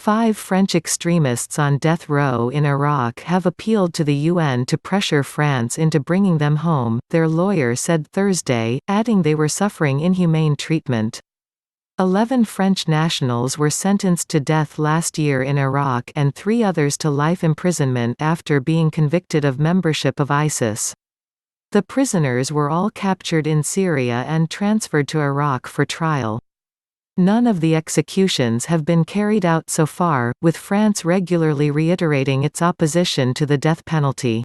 5 French extremists on death row in Iraq have appealed to the UN to pressure France into bringing them home, their lawyer said Thursday, adding they were suffering inhumane treatment. 11 French nationals were sentenced to death last year in Iraq and 3 others to life imprisonment after being convicted of membership of Isis. The prisoners were all captured in Syria and transferred to Iraq for trial. None of the executions have been carried out so far, with France regularly reiterating its opposition to the death penalty.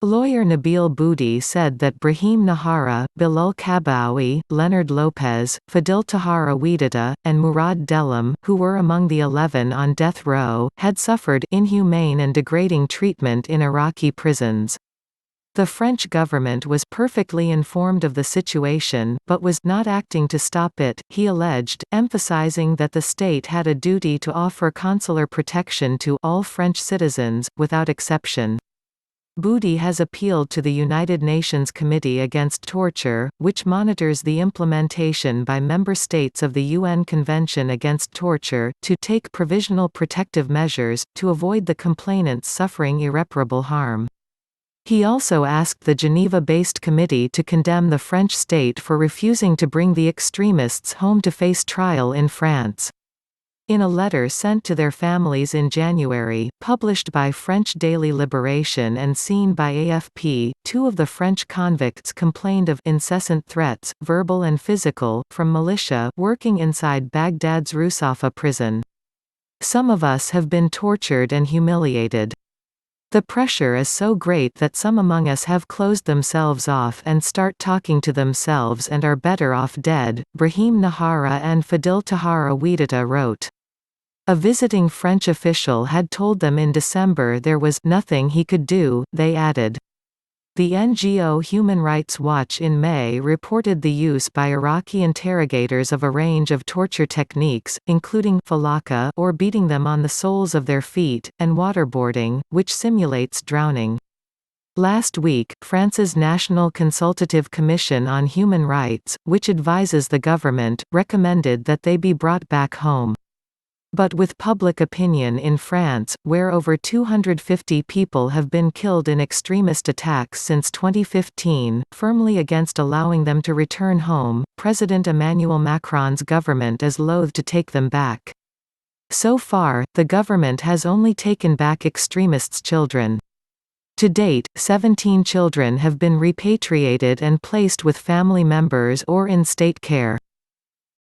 Lawyer Nabil Boudi said that Brahim Nahara, Bilal Kabaoui, Leonard Lopez, Fadil Tahara Ouidata, and Murad Delam, who were among the 11 on death row, had suffered inhumane and degrading treatment in Iraqi prisons. The French government was perfectly informed of the situation, but was not acting to stop it, he alleged, emphasizing that the state had a duty to offer consular protection to all French citizens, without exception. Boudi has appealed to the United Nations Committee Against Torture, which monitors the implementation by member states of the UN Convention Against Torture, to take provisional protective measures, to avoid the complainants suffering irreparable harm. He also asked the Geneva-based committee to condemn the French state for refusing to bring the extremists home to face trial in France. In a letter sent to their families in January, published by French daily Libération and seen by AFP, 2 of the French convicts complained of incessant threats, verbal and physical, from militia working inside Baghdad's Rousafa prison. "Some of us have been tortured and humiliated. The pressure is so great that some among us have closed themselves off and start talking to themselves and are better off dead," Brahim Nahara and Fadil Tahara Ouidata wrote. A visiting French official had told them in December there was nothing he could do, they added. The NGO Human Rights Watch in May reported the use by Iraqi interrogators of a range of torture techniques, including falaka or beating them on the soles of their feet, and waterboarding, which simulates drowning. Last week, France's National Consultative Commission on Human Rights, which advises the government, recommended that they be brought back home. But with public opinion in France, where over 250 people have been killed in extremist attacks since 2015, firmly against allowing them to return home, President Emmanuel Macron's government is loath to take them back. So far, the government has only taken back extremists' children. To date, 17 children have been repatriated and placed with family members or in state care.